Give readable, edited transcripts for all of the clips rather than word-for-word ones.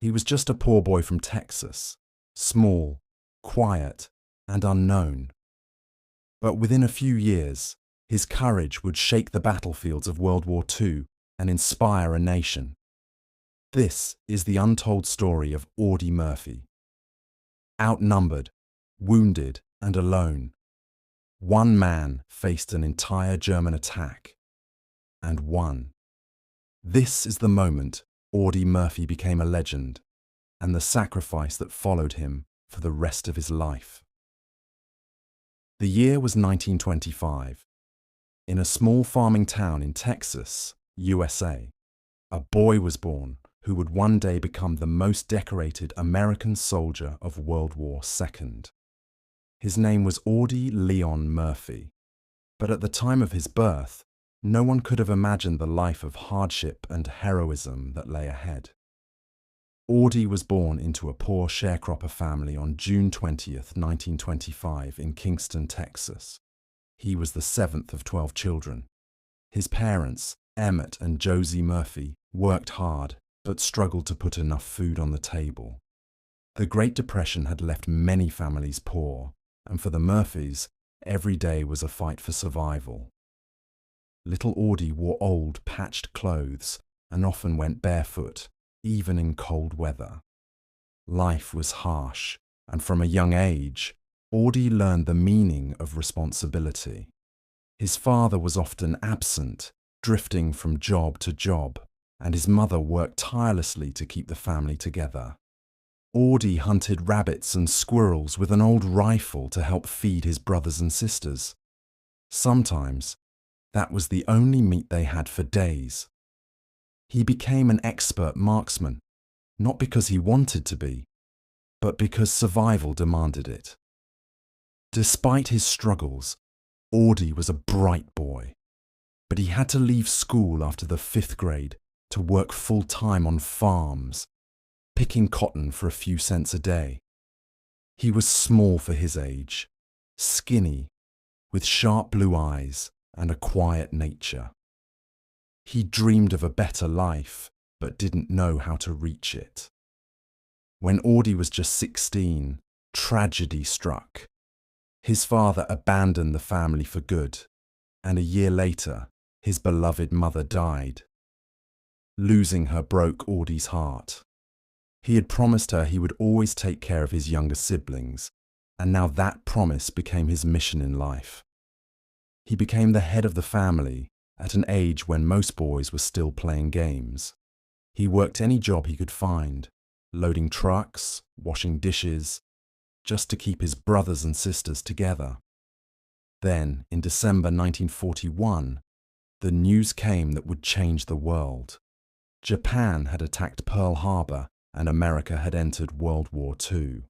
He was just a poor boy from Texas, small, quiet, and unknown. But within a few years, his courage would shake the battlefields of World War II and inspire a nation. This is the untold story of Audie Murphy. Outnumbered, wounded, and alone, one man faced an entire German attack, and won. This is the moment Audie Murphy became a legend, and the sacrifice that followed him for the rest of his life. The year was 1925. In a small farming town in Texas, USA, a boy was born who would one day become the most decorated American soldier of World War II. His name was Audie Leon Murphy, but at the time of his birth, no one could have imagined the life of hardship and heroism that lay ahead. Audie was born into a poor sharecropper family on June 20th, 1925 in Kingston, Texas. He was the seventh of 12 children. His parents, Emmett and Josie Murphy, worked hard but struggled to put enough food on the table. The Great Depression had left many families poor, and for the Murphys, every day was a fight for survival. Little Audie wore old, patched clothes and often went barefoot, even in cold weather. Life was harsh, and from a young age, Audie learned the meaning of responsibility. His father was often absent, drifting from job to job, and his mother worked tirelessly to keep the family together. Audie hunted rabbits and squirrels with an old rifle to help feed his brothers and sisters. Sometimes, that was the only meat they had for days. He became an expert marksman, not because he wanted to be, but because survival demanded it. Despite his struggles, Audie was a bright boy, but he had to leave school after the 5th grade to work full-time on farms, picking cotton for a few cents a day. He was small for his age, skinny, with sharp blue eyes and a quiet nature. He dreamed of a better life, but didn't know how to reach it. When Audie was just 16, tragedy struck. His father abandoned the family for good, and a year later, his beloved mother died. Losing her broke Audie's heart. He had promised her he would always take care of his younger siblings, and now that promise became his mission in life. He became the head of the family at an age when most boys were still playing games. He worked any job he could find, loading trucks, washing dishes, just to keep his brothers and sisters together. Then, in December 1941, the news came that would change the world. Japan had attacked Pearl Harbor and America had entered World War II.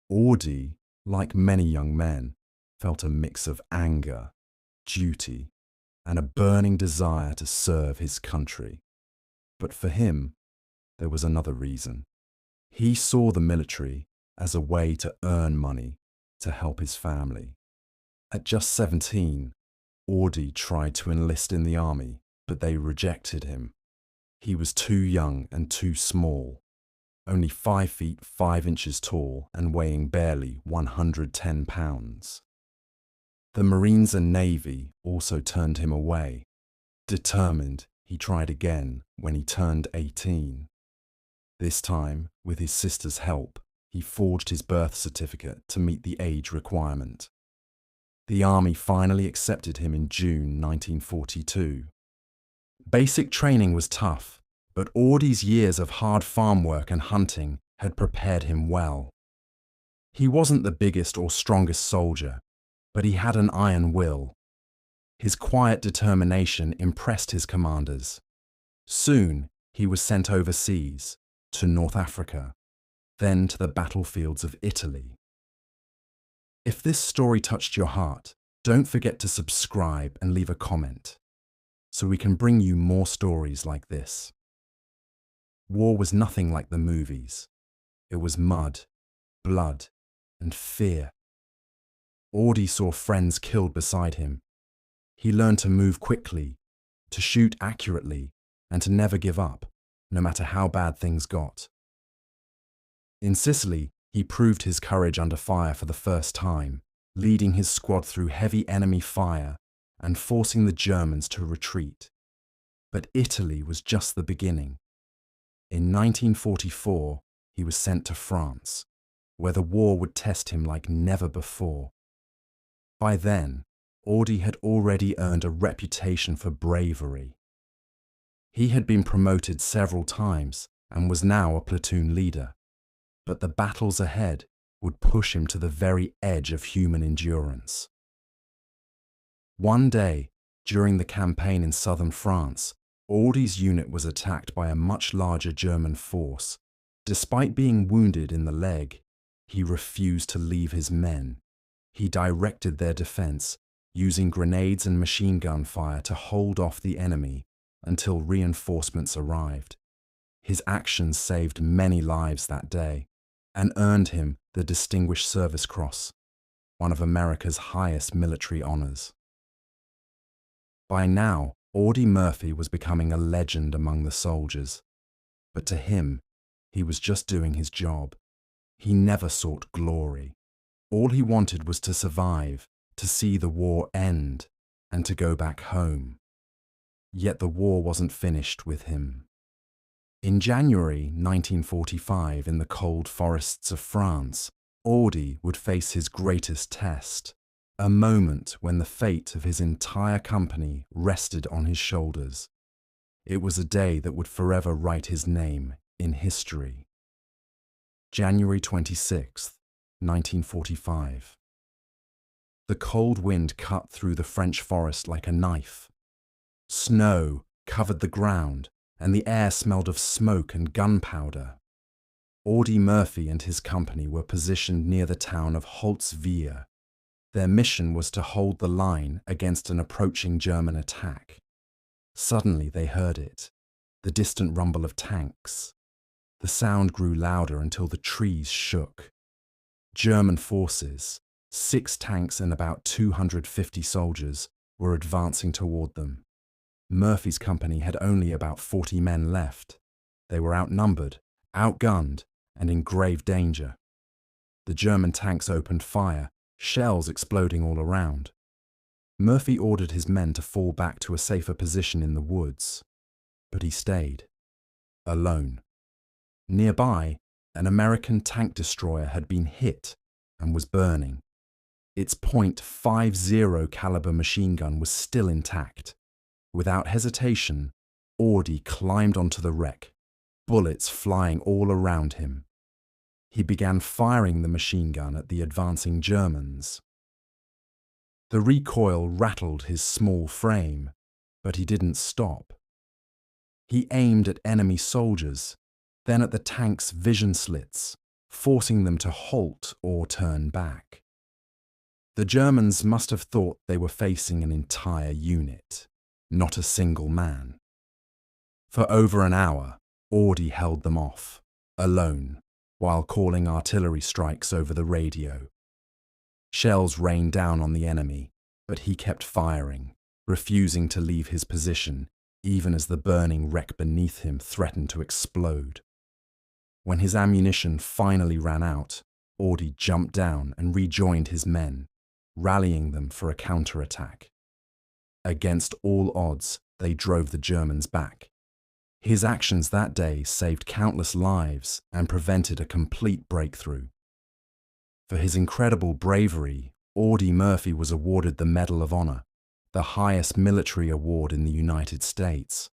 Audie, like many young men, felt a mix of anger, duty, and a burning desire to serve his country. But for him, there was another reason. He saw the military as a way to earn money to help his family. At just 17, Audie tried to enlist in the army, but they rejected him. He was too young and too small, only 5 feet 5 inches tall and weighing barely 110 pounds. The Marines and Navy also turned him away. Determined, he tried again when he turned 18. This time, with his sister's help, he forged his birth certificate to meet the age requirement. The army finally accepted him in June 1942. Basic training was tough, but Audie's years of hard farm work and hunting had prepared him well. He wasn't the biggest or strongest soldier, but he had an iron will. His quiet determination impressed his commanders. Soon, he was sent overseas, to North Africa, then to the battlefields of Italy. If this story touched your heart, don't forget to subscribe and leave a comment, so we can bring you more stories like this. War was nothing like the movies. It was mud, blood, and fear. Audie saw friends killed beside him. He learned to move quickly, to shoot accurately, and to never give up, no matter how bad things got. In Sicily, he proved his courage under fire for the first time, leading his squad through heavy enemy fire and forcing the Germans to retreat. But Italy was just the beginning. In 1944, he was sent to France, where the war would test him like never before. By then, Audie had already earned a reputation for bravery. He had been promoted several times and was now a platoon leader, but the battles ahead would push him to the very edge of human endurance. One day, during the campaign in southern France, Audie's unit was attacked by a much larger German force. Despite being wounded in the leg, he refused to leave his men. He directed their defense, using grenades and machine gun fire to hold off the enemy until reinforcements arrived. His actions saved many lives that day and earned him the Distinguished Service Cross, one of America's highest military honors. By now, Audie Murphy was becoming a legend among the soldiers, but to him, he was just doing his job. He never sought glory. All he wanted was to survive, to see the war end, and to go back home. Yet the war wasn't finished with him. In January 1945, in the cold forests of France, Audie would face his greatest test, a moment when the fate of his entire company rested on his shoulders. It was a day that would forever write his name in history. January 26, 1945. The cold wind cut through the French forest like a knife. Snow covered the ground, and the air smelled of smoke and gunpowder. Audie Murphy and his company were positioned near the town of Holtzwihr. Their mission was to hold the line against an approaching German attack. Suddenly they heard it, the distant rumble of tanks. The sound grew louder until the trees shook. German forces, 6 tanks and about 250 soldiers, were advancing toward them. Murphy's company had only about 40 men left. They were outnumbered, outgunned, and in grave danger. The German tanks opened fire, shells exploding all around. Murphy ordered his men to fall back to a safer position in the woods, but he stayed, alone. Nearby, an American tank destroyer had been hit and was burning. Its .50 caliber machine gun was still intact. Without hesitation, Audie climbed onto the wreck, bullets flying all around him. He began firing the machine gun at the advancing Germans. The recoil rattled his small frame, but he didn't stop. He aimed at enemy soldiers, then at the tank's vision slits, forcing them to halt or turn back. The Germans must have thought they were facing an entire unit, not a single man. For over an hour, Audie held them off, alone, while calling artillery strikes over the radio. Shells rained down on the enemy, but he kept firing, refusing to leave his position, even as the burning wreck beneath him threatened to explode. When his ammunition finally ran out, Audie jumped down and rejoined his men, rallying them for a counterattack. Against all odds, they drove the Germans back. His actions that day saved countless lives and prevented a complete breakthrough. For his incredible bravery, Audie Murphy was awarded the Medal of Honor, the highest military award in the United States.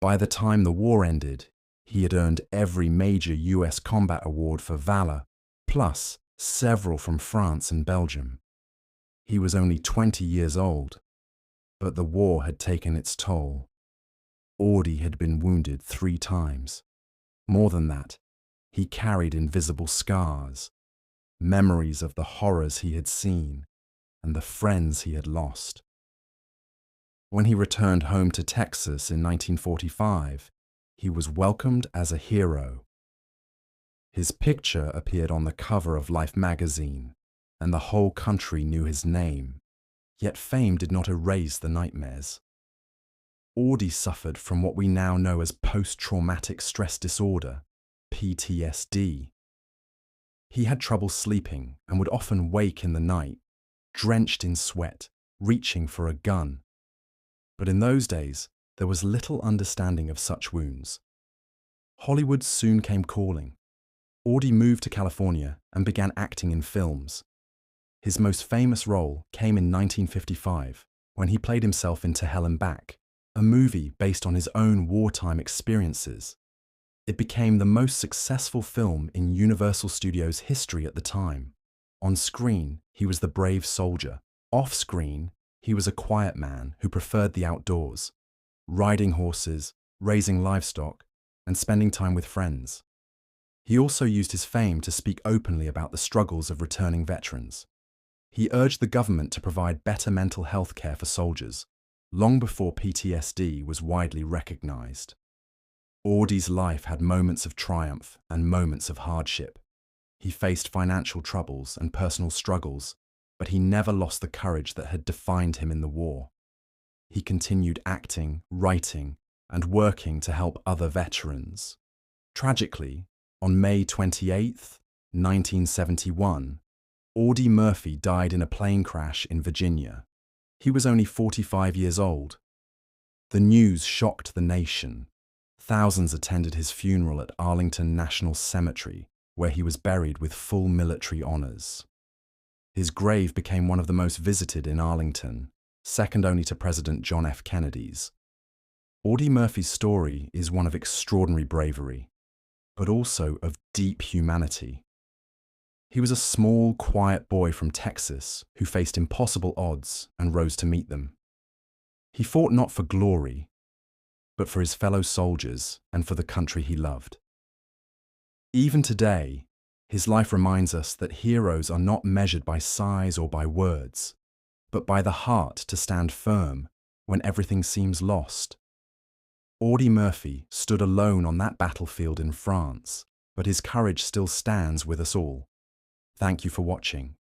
By the time the war ended, he had earned every major US combat award for valor, plus several from France and Belgium. He was only 20 years old, but the war had taken its toll. Audie had been wounded 3 times. More than that, he carried invisible scars, memories of the horrors he had seen and the friends he had lost. When he returned home to Texas in 1945, he was welcomed as a hero. His picture appeared on the cover of Life magazine, and the whole country knew his name, yet fame did not erase the nightmares. Audie suffered from what we now know as post-traumatic stress disorder, PTSD. He had trouble sleeping and would often wake in the night, drenched in sweat, reaching for a gun. But in those days, there was little understanding of such wounds. Hollywood soon came calling. Audie moved to California and began acting in films. His most famous role came in 1955 when he played himself in To Hell and Back, a movie based on his own wartime experiences. It became the most successful film in Universal Studios history at the time. On screen, he was the brave soldier. Off-screen, he was a quiet man who preferred the outdoors, riding horses, raising livestock, and spending time with friends. He also used his fame to speak openly about the struggles of returning veterans. He urged the government to provide better mental health care for soldiers, long before PTSD was widely recognized. Audie's life had moments of triumph and moments of hardship. He faced financial troubles and personal struggles, but he never lost the courage that had defined him in the war. He continued acting, writing, and working to help other veterans. Tragically, on May 28, 1971, Audie Murphy died in a plane crash in Virginia. He was only 45 years old. The news shocked the nation. Thousands attended his funeral at Arlington National Cemetery, where he was buried with full military honors. His grave became one of the most visited in Arlington, second only to President John F. Kennedy's. Audie Murphy's story is one of extraordinary bravery, but also of deep humanity. He was a small, quiet boy from Texas who faced impossible odds and rose to meet them. He fought not for glory, but for his fellow soldiers and for the country he loved. Even today, his life reminds us that heroes are not measured by size or by words, but by the heart to stand firm when everything seems lost. Audie Murphy stood alone on that battlefield in France, but his courage still stands with us all. Thank you for watching.